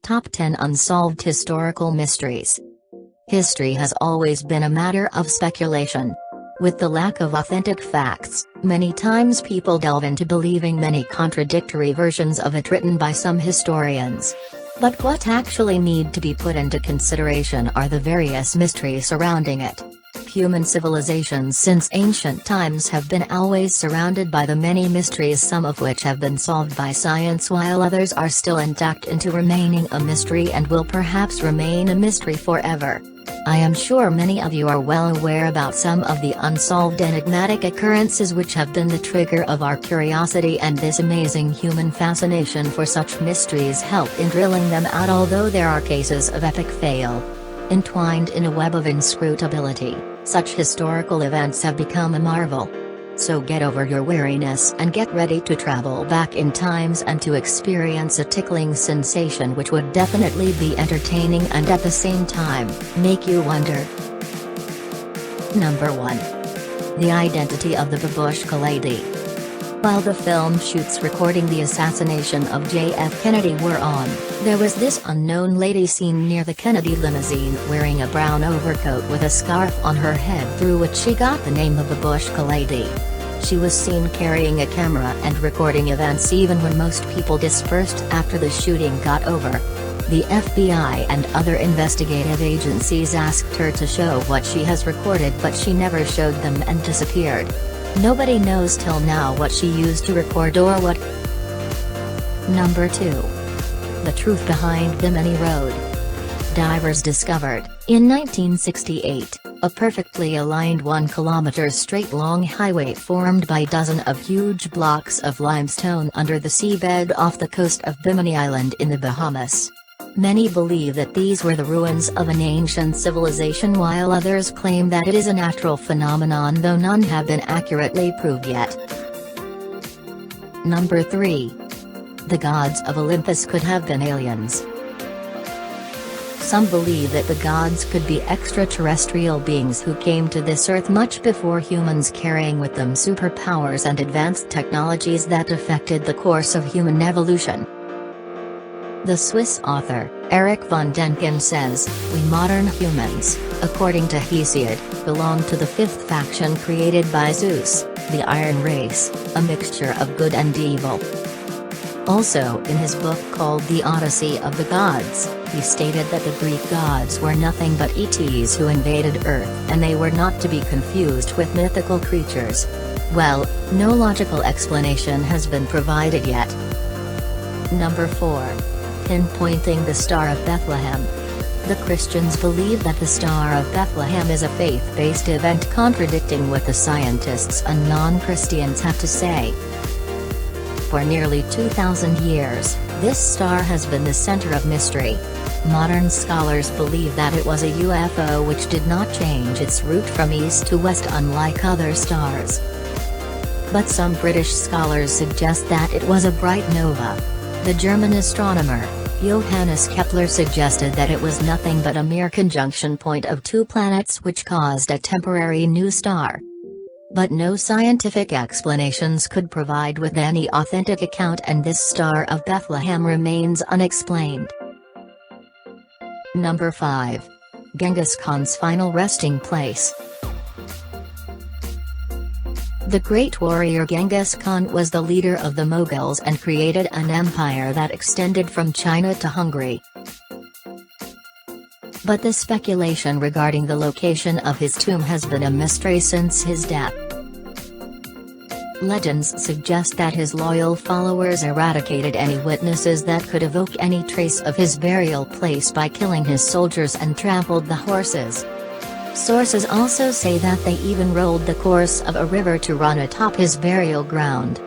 Top 10 Unsolved Historical Mysteries. History has always been a matter of speculation. With the lack of authentic facts, many times people delve into believing many contradictory versions of it written by some historians. But what actually need to be put into consideration are the various mysteries surrounding it. Human civilizations since ancient times have been always surrounded by the many mysteries, some of which have been solved by science while others are still intact into remaining a mystery and will perhaps remain a mystery forever. I am sure many of you are well aware about some of the unsolved enigmatic occurrences which have been the trigger of our curiosity, and this amazing human fascination for such mysteries help in drilling them out, although there are cases of epic fail. Entwined in a web of inscrutability, such historical events have become a marvel. So get over your weariness and get ready to travel back in times and to experience a tickling sensation which would definitely be entertaining and at the same time, make you wonder. Number 1. The identity of the Babushka lady. While the film shoots recording the assassination of J.F. Kennedy were on, there was this unknown lady seen near the Kennedy limousine wearing a brown overcoat with a scarf on her head, through which she got the name of Babushka lady. She was seen carrying a camera and recording events even when most people dispersed after the shooting got over. The FBI and other investigative agencies asked her to show what she has recorded, but she never showed them and disappeared. Nobody knows till now what she used to record or what. Number 2. The truth behind Bimini Road. Divers discovered, in 1968, a perfectly aligned 1-kilometer straight long highway formed by dozens of huge blocks of limestone under the seabed off the coast of Bimini Island in the Bahamas. Many believe that these were the ruins of an ancient civilization, while others claim that it is a natural phenomenon, though none have been accurately proved yet. Number 3. The gods of Olympus could have been aliens. Some believe that the gods could be extraterrestrial beings who came to this earth much before humans, carrying with them superpowers and advanced technologies that affected the course of human evolution. The Swiss author, Erich von Däniken says, "We modern humans, according to Hesiod, belong to the fifth faction created by Zeus, the Iron Race, a mixture of good and evil." Also, in his book called The Odyssey of the Gods, he stated that the Greek gods were nothing but ETs who invaded Earth, and they were not to be confused with mythical creatures. Well, no logical explanation has been provided yet. Number 4. Pinpointing the Star of Bethlehem. The Christians believe that the Star of Bethlehem is a faith-based event, contradicting what the scientists and non-Christians have to say. For nearly 2,000 years, this star has been the center of mystery. Modern scholars believe that it was a UFO which did not change its route from east to west unlike other stars. But some British scholars suggest that it was a bright nova. The German astronomer, Johannes Kepler, suggested that it was nothing but a mere conjunction point of two planets which caused a temporary new star. But no scientific explanations could provide with any authentic account, and this Star of Bethlehem remains unexplained. Number 5. Genghis Khan's final resting place. The great warrior Genghis Khan was the leader of the Mughals and created an empire that extended from China to Hungary. But the speculation regarding the location of his tomb has been a mystery since his death. Legends suggest that his loyal followers eradicated any witnesses that could evoke any trace of his burial place by killing his soldiers and trampled the horses. Sources also say that they even rolled the course of a river to run atop his burial ground.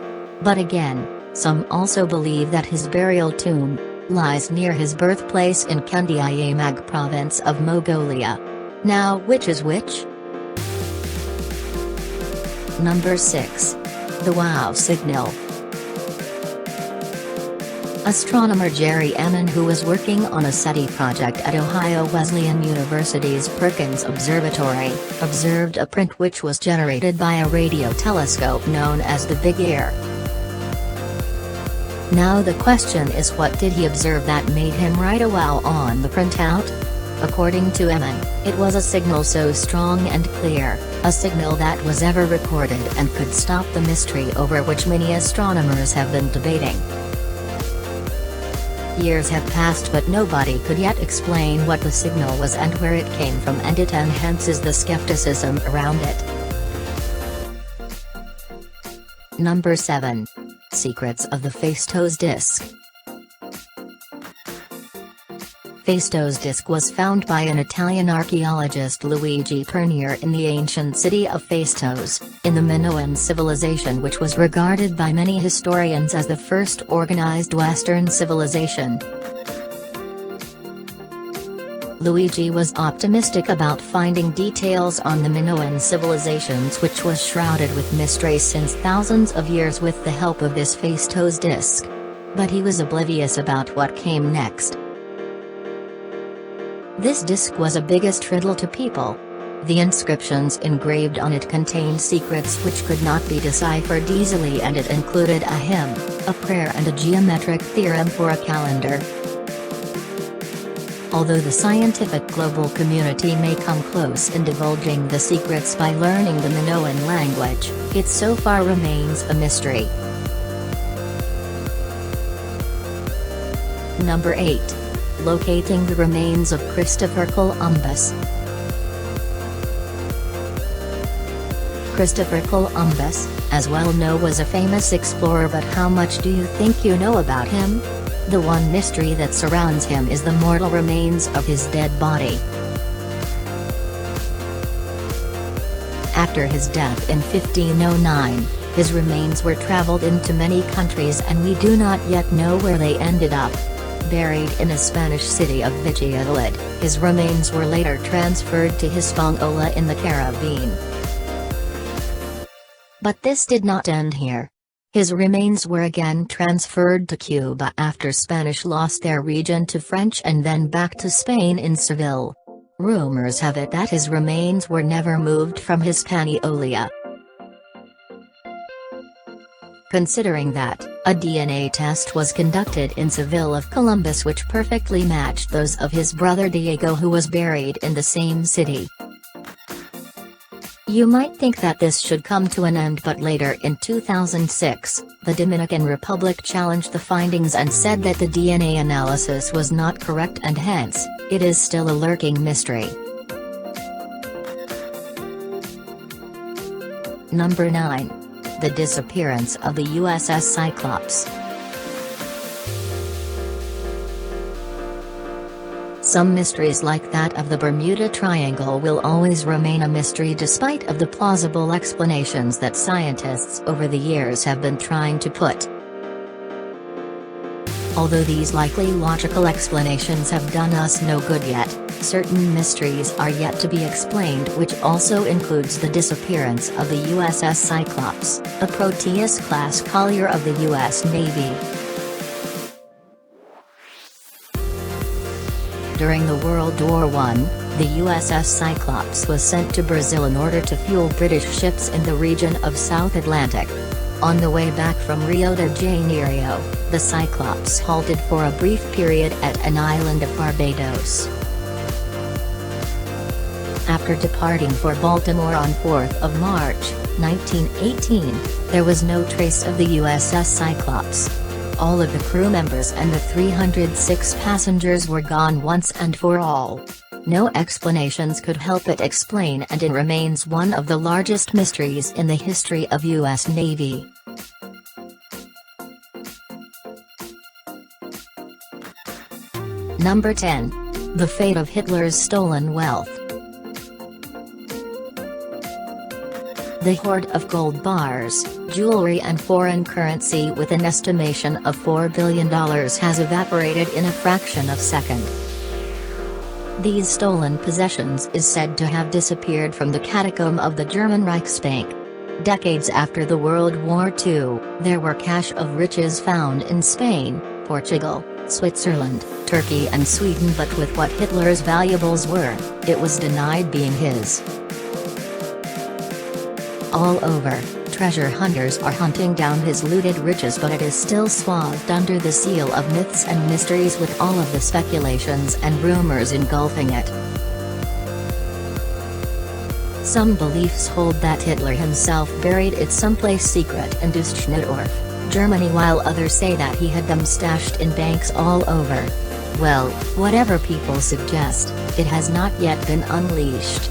But again, some also believe that his burial tomb lies near his birthplace in Kandiayamag province of Mongolia. Now, which is which? Number 6. The Wow Signal. Astronomer Jerry Ammon, who was working on a SETI project at Ohio Wesleyan University's Perkins Observatory, observed a print which was generated by a radio telescope known as the Big Ear. Now the question is, what did he observe that made him write a wow on the printout? According to Emin, it was a signal so strong and clear, a signal that was ever recorded and could stop the mystery over which many astronomers have been debating. Years have passed, but nobody could yet explain what the signal was and where it came from, and it enhances the skepticism around it. Number 7. Secrets of the Phaistos Disc. Phaistos disc was found by an Italian archaeologist Luigi Pernier in the ancient city of Phaistos, in the Minoan civilization, which was regarded by many historians as the first organized Western civilization. Luigi was optimistic about finding details on the Minoan civilizations, which was shrouded with mystery since thousands of years, with the help of this Phaistos disc. But he was oblivious about what came next. This disc was a biggest riddle to people. The inscriptions engraved on it contained secrets which could not be deciphered easily, and it included a hymn, a prayer and a geometric theorem for a calendar. Although the scientific global community may come close in divulging the secrets by learning the Minoan language, it so far remains a mystery. Number 8. Locating the remains of Christopher Columbus. Christopher Columbus, as well known, was a famous explorer, but how much do you think you know about him? The one mystery that surrounds him is the mortal remains of his dead body. After his death in 1509, his remains were traveled into many countries, and we do not yet know where they ended up. Buried in a Spanish city of Valladolid, his remains were later transferred to Hispaniola in the Caribbean. But this did not end here. His remains were again transferred to Cuba after Spanish lost their region to French, and then back to Spain in Seville. Rumors have it that his remains were never moved from Hispaniola. Considering that, a DNA test was conducted in Seville of Columbus which perfectly matched those of his brother Diego, who was buried in the same city. You might think that this should come to an end, but later in 2006, the Dominican Republic challenged the findings and said that the DNA analysis was not correct, and hence, it is still a lurking mystery. Number 9. The disappearance of the USS Cyclops. Some mysteries like that of the Bermuda Triangle will always remain a mystery, despite of the plausible explanations that scientists over the years have been trying to put. Although these likely logical explanations have done us no good yet, certain mysteries are yet to be explained, which also includes the disappearance of the USS Cyclops, a Proteus-class collier of the U.S. Navy. During the World War I, the USS Cyclops was sent to Brazil in order to fuel British ships in the region of South Atlantic. On the way back from Rio de Janeiro, the Cyclops halted for a brief period at an island of Barbados. After departing for Baltimore on 4th of March, 1918, there was no trace of the USS Cyclops. All of the crew members and the 306 passengers were gone once and for all. No explanations could help it explain, and it remains one of the largest mysteries in the history of U.S. Navy. Number 10. The fate of Hitler's stolen wealth. The hoard of gold bars, jewelry and foreign currency with an estimation of $4 billion has evaporated in a fraction of a second. These stolen possessions is said to have disappeared from the catacomb of the German Reichsbank. Decades after the World War II, there were cache of riches found in Spain, Portugal, Switzerland, Turkey and Sweden, but with what Hitler's valuables were, it was denied being his. All over, treasure hunters are hunting down his looted riches, but it is still swathed under the seal of myths and mysteries, with all of the speculations and rumors engulfing it. Some beliefs hold that Hitler himself buried it someplace secret in Düsseldorf, Germany, while others say that he had them stashed in banks all over. Well, whatever people suggest, it has not yet been unleashed.